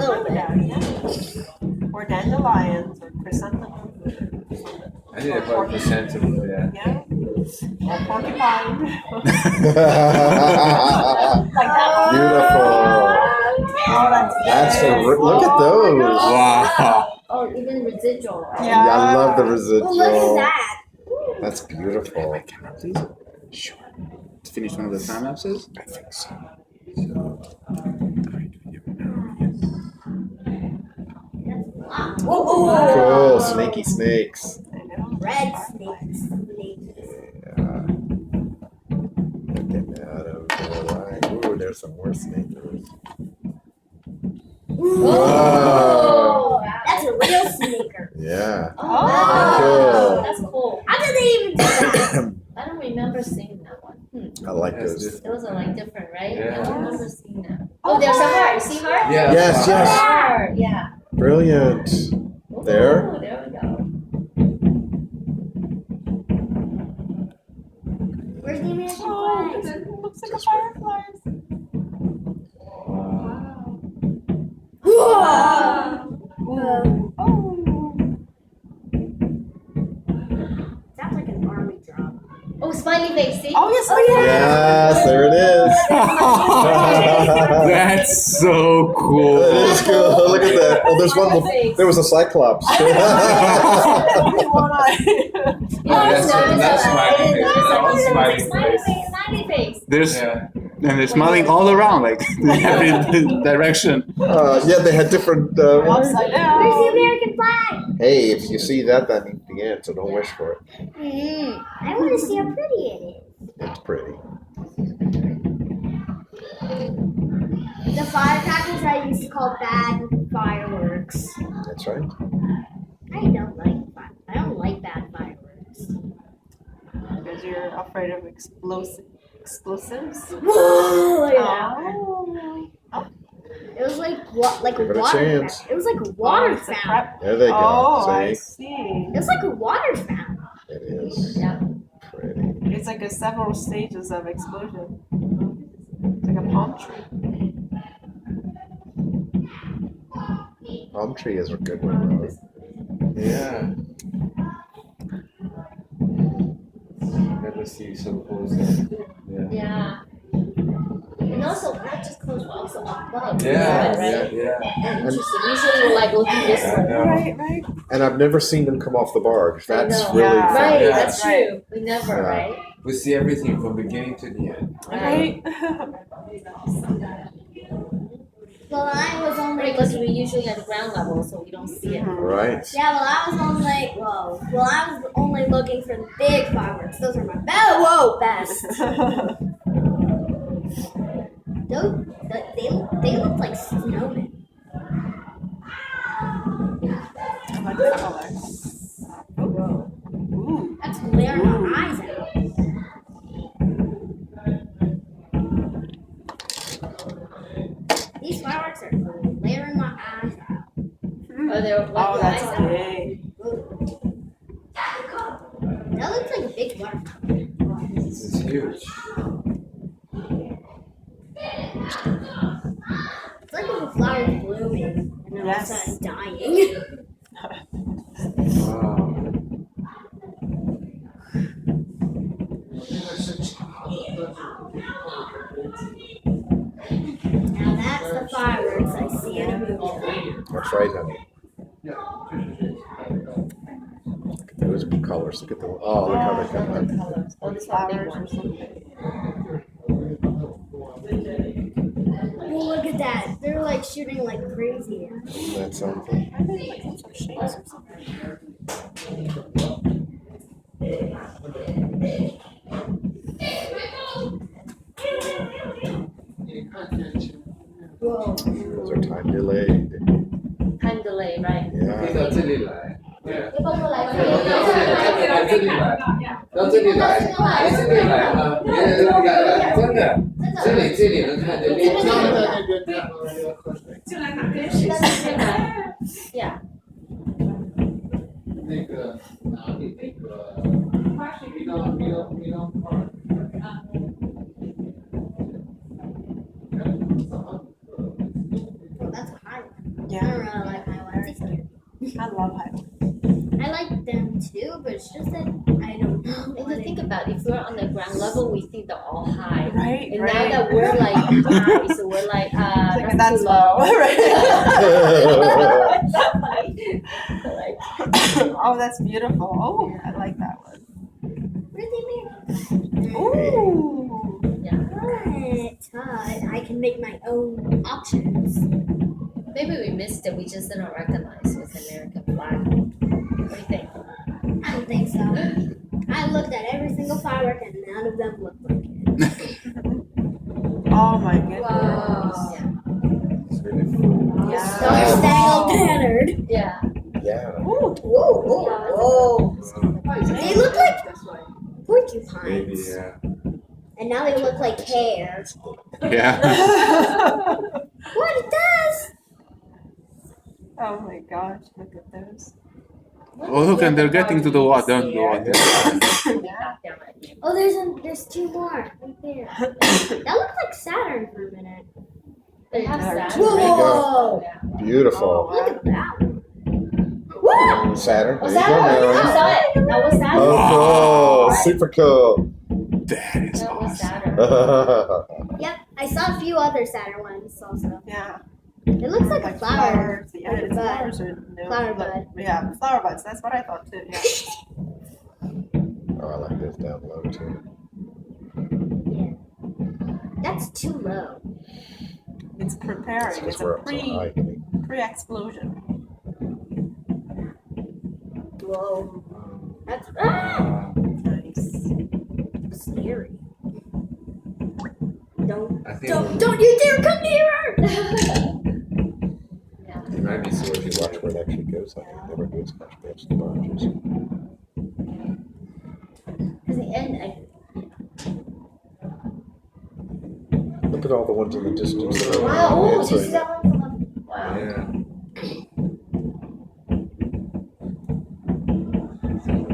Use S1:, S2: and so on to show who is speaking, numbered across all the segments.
S1: little bit.
S2: Yeah. Or dandelions or chrysanthemums.
S3: I think they're called chrysanthemums, yeah.
S2: Yeah. Or porcupine.
S4: Beautiful.
S2: Oh,
S4: That's look at those.
S3: Wow.
S1: Oh, even residual. Right?
S4: Yeah, I love the residual.
S1: Oh, look at that.
S4: That's beautiful.
S5: Camera, please. Sure. Finish one of the time lapses.
S4: I think so. Cool, snaky snakes.
S1: Red snakes.
S4: Yeah. Getting out of there, right? Ooh, there's some more snakes.
S1: Oh, that's a real sneaker.
S4: Yeah.
S1: Oh, that's cool. How did they even do that? I don't remember seeing that one.
S4: I like those.
S1: Those are like different, right?
S3: Yeah.
S1: I don't remember seeing that. Oh, there's a heart. See heart?
S3: Yeah.
S4: Yes, yes.
S1: Heart. Yeah.
S4: Brilliant. There.
S1: Ooh, there we go. Where's the American flag?
S2: It looks like a firefly.
S1: Sounds like an army drop. Oh, smiley face, see?
S2: Oh, yes.
S4: Yes, there it is.
S5: That's so cool.
S4: That is cool. Look at that. Oh, there's one. There was a cyclops.
S3: Oh, that's smiley face. That one's smiley face.
S1: Smiley face.
S5: There's
S3: Yeah.
S5: and they're smiling all around, like in every direction.
S4: Yeah, they had different.
S2: Upside down.
S1: Where's the American flag?
S4: Hey, if you see that, that means the end. So don't wish for it.
S1: I want to see how pretty it is.
S4: It's pretty.
S1: The firecrackers I used to call bad fireworks.
S4: That's right.
S1: I don't like bad fireworks.
S2: Because you're afraid of explosives.
S1: Whoa!
S2: Oh.
S1: It was like like
S4: Give
S1: a
S4: it a
S1: water
S4: chance.
S1: fountain. It was like a water
S2: It's a
S1: fountain.
S2: crap.
S4: There they go.
S2: Oh, I
S4: See?
S2: see.
S1: It was like a water fountain.
S4: It is.
S1: Yeah.
S4: Pretty.
S2: It's like several stages of explosion. It's like a palm tree.
S4: Palm tree is a good one, Rose.
S3: Yeah. Never see so close. Yeah.
S1: Yeah. And also, not just close, but also up close.
S3: Yeah.
S1: Right?
S3: Yeah.
S1: Interesting. Usually we're like looking this
S3: I
S1: way.
S3: know.
S2: Right.
S4: And I've never seen them come off the barge. That's
S1: know.
S4: really
S2: Yeah.
S4: fun.
S1: Right,
S3: Yeah.
S1: that's true. We never,
S4: Yeah.
S1: right?
S3: We see everything from beginning to the end.
S2: Right.
S1: Well, I was only because we're usually at the ground level, so we don't see it.
S4: Right.
S1: Yeah, well, I was only looking for the big fireworks. Those are my best. They look like snowmen.
S2: I like the color. Ooh.
S1: That's glaring my eyes out. These fireworks are glaring my eyes out. Oh, they're
S2: Oh, that's big.
S1: That looks like a big water fountain.
S3: This is huge.
S1: It's like if a flower is blooming and then all of a sudden dying.
S3: Wow.
S1: Now that's the fireworks I see in a movie.
S4: That's right, honey. Look at those colors. Look at the. Oh, look how they come out.
S2: Or flowers or something.
S1: Well, look at that. They're like shooting like crazy.
S4: Isn't that something?
S2: I think like some sort of shapes or something.
S1: Whoa.
S4: Those are time delayed.
S1: Time delay, right?
S3: 可以
S4: Yeah.
S3: 到这里来。对。
S1: 要不然过来
S3: 来这里来，到这里来，来这里来啊！别人那个真的，这里能看见连上的。
S6: 就来哪边学习？
S1: Yeah.
S3: 那个哪里那个Middle Park。
S1: Well, that's a high one.
S2: I love highlights.
S1: I like them too, but it's just that I don't know.
S7: If you think about it, if we're on the ground level, we think they're all high.
S2: Right,
S7: And
S2: right.
S7: now that we're like high, so we're like,
S2: That's
S7: too
S2: low. Right.
S7: That's funny. Like,
S2: Oh, that's beautiful. Oh, I like that one.
S1: Where's the American?
S2: Ooh.
S1: But I can make my own options.
S7: maybe we missed it. We just didn't recognize it was the American flag. What do you think?
S1: I don't think so. I looked at every single firework and none of them looked like it.
S2: Oh my goodness.
S7: Wow.
S4: It's really cool.
S2: Yeah.
S1: Star Spangled Banner.
S7: Yeah.
S4: Yeah.
S1: Whoa, whoa. They look like porcupines.
S3: Maybe, yeah.
S1: And now they look like hair.
S5: Yeah.
S1: What it does?
S2: Oh my gosh, look at those.
S5: Oh, look, and they're getting to the water. Down the water.
S1: Oh, there's two more right there. That looks like Saturn for a minute.
S7: They have
S2: There
S7: that.
S2: you
S1: Whoa!
S7: Yeah.
S4: Beautiful.
S1: Look at that one. Whoa!
S4: Saturn. There
S7: Was
S4: you
S7: that
S4: go,
S7: one? I
S4: Mary.
S7: saw it. That was Saturn.
S4: Oh, cool.
S7: Right.
S4: Super cool.
S5: That is
S7: That was
S5: awesome.
S7: Saturn.
S1: Yep, I saw a few other Saturn ones also.
S2: Yeah.
S1: It looks like a
S2: Like
S1: flower.
S2: flowers. Yeah,
S1: Like a
S2: it's
S1: bud.
S2: flowers or no.
S1: Flower
S2: like-
S1: bud.
S2: Yeah, flower buds. That's what I thought too. Yeah.
S4: Oh, I like this down low too.
S1: Yeah. That's too low.
S2: It's preparing.
S4: Because
S2: It's a
S4: we're up so high.
S2: pre-explosion.
S1: Whoa. That's ah!
S2: Nice.
S1: Scary.
S3: I think
S1: Don't you dare come nearer!
S3: it might be
S4: If
S3: sort
S4: you watch where it actually goes, like it never goes much past the branches.
S7: Because the end,
S4: Look at all the ones in the distance. that are
S7: wow. Oh,
S4: right
S7: did you see
S4: there.
S7: that one from up? Wow.
S3: Yeah.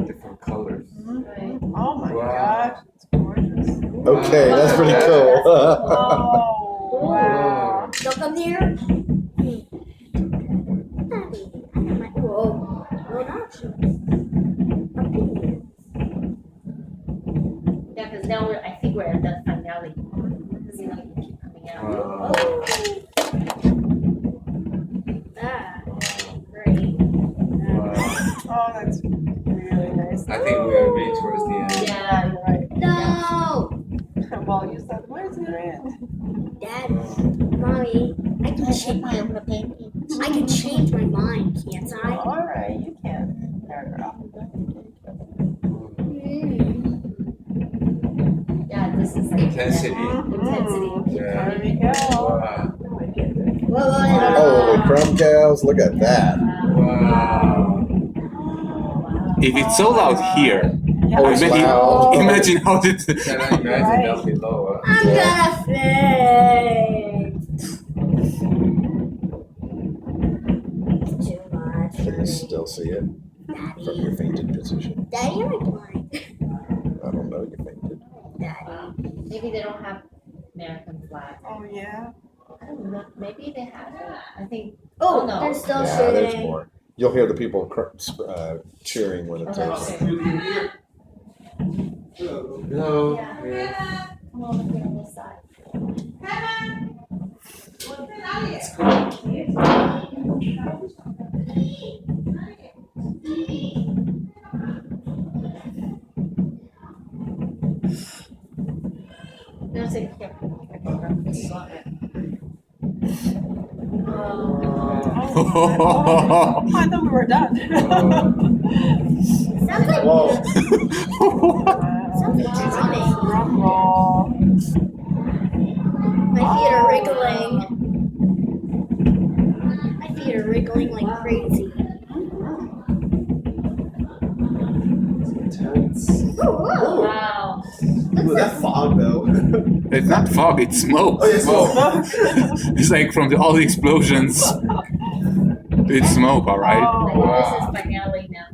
S3: Different colors.
S7: Right.
S2: Oh my
S3: Wow.
S2: gosh, it's gorgeous.
S4: Okay, that's pretty cool.
S2: Oh wow.
S1: Don't come near. Whoa. No options. Opinions.
S7: Yeah, because now I think we're at the finale. Because you know you keep coming out.
S3: Wow.
S1: Ah, great.
S3: Wow.
S2: Oh, that's really nice.
S3: I think we are way towards the end.
S7: Yeah.
S2: You're right.
S1: No!
S2: Well, you said, where's the end?
S1: Dad, Mommy, I can change my mind, can't I?
S2: All right, you can. There, girl.
S7: Yeah, this is like
S3: Intensity.
S7: intensity.
S3: Yeah.
S2: There we go.
S3: Wow.
S4: Holy crumb cows, look at that.
S3: Wow.
S5: If it's so loud here,
S2: Yeah.
S4: Oh, it's loud.
S5: imagine how it.
S3: Cannot imagine down below.
S1: I'm gonna faint. Too much.
S4: Can you still see it from your fainted position?
S1: Daddy, am I blind?
S4: I don't know, you fainted.
S1: Daddy.
S7: Maybe they don't have American flag.
S2: Oh yeah.
S7: I don't know. Maybe they have it. I think.
S1: Oh,
S7: no.
S1: they're still
S4: Yeah, there's
S1: shooting.
S4: more. You'll hear the people cheering when it
S7: Okay.
S4: takes.
S3: No.
S7: Yeah.
S3: Yeah.
S7: Come on, look on this side. No, it's like here. This is on it.
S2: Oh, I thought we were done.
S1: Sounds like
S4: Whoa.
S1: something drumming.
S2: Drum roll.
S1: My feet are wriggling. My feet are wriggling like crazy. Oh, whoa.
S7: Wow.
S8: Ooh, that fog though.
S5: It's not fog, it's smoke.
S8: Oh, yeah, smoke.
S5: It's like from all the explosions. It's smoke, all right.
S7: I think this is finale now.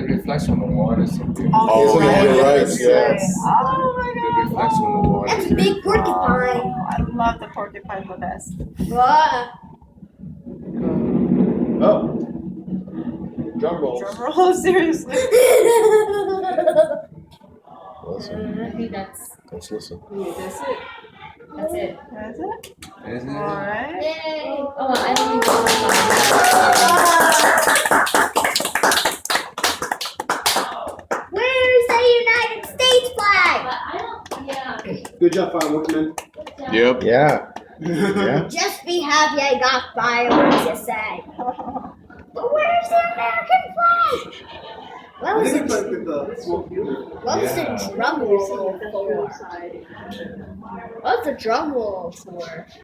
S3: It reflects on the water. So beautiful.
S4: Oh,
S2: right.
S4: you're right,
S2: Yes.
S4: yes.
S2: Oh my
S3: It
S2: god.
S3: reflects on the water.
S1: That's a big porcupine.
S2: I love the porcupine the best.
S1: Whoa.
S8: Oh. Drum rolls.
S2: Drum roll, seriously.
S4: Listen.
S7: I think that's
S4: Let's listen.
S2: That's it.
S7: that's it.
S2: That's it.
S3: Isn't it?
S2: All right.
S7: Yay! Oh, I don't think it's
S1: Where's the United States flag?
S8: Good job, fireworks man.
S5: Yep.
S4: Yeah. Yeah.
S1: Just be happy I got fireworks, you say. But where's the American flag? What was
S8: think
S1: the,
S8: it's like the smoke.
S1: what was the drum roll for? What was the drum roll for?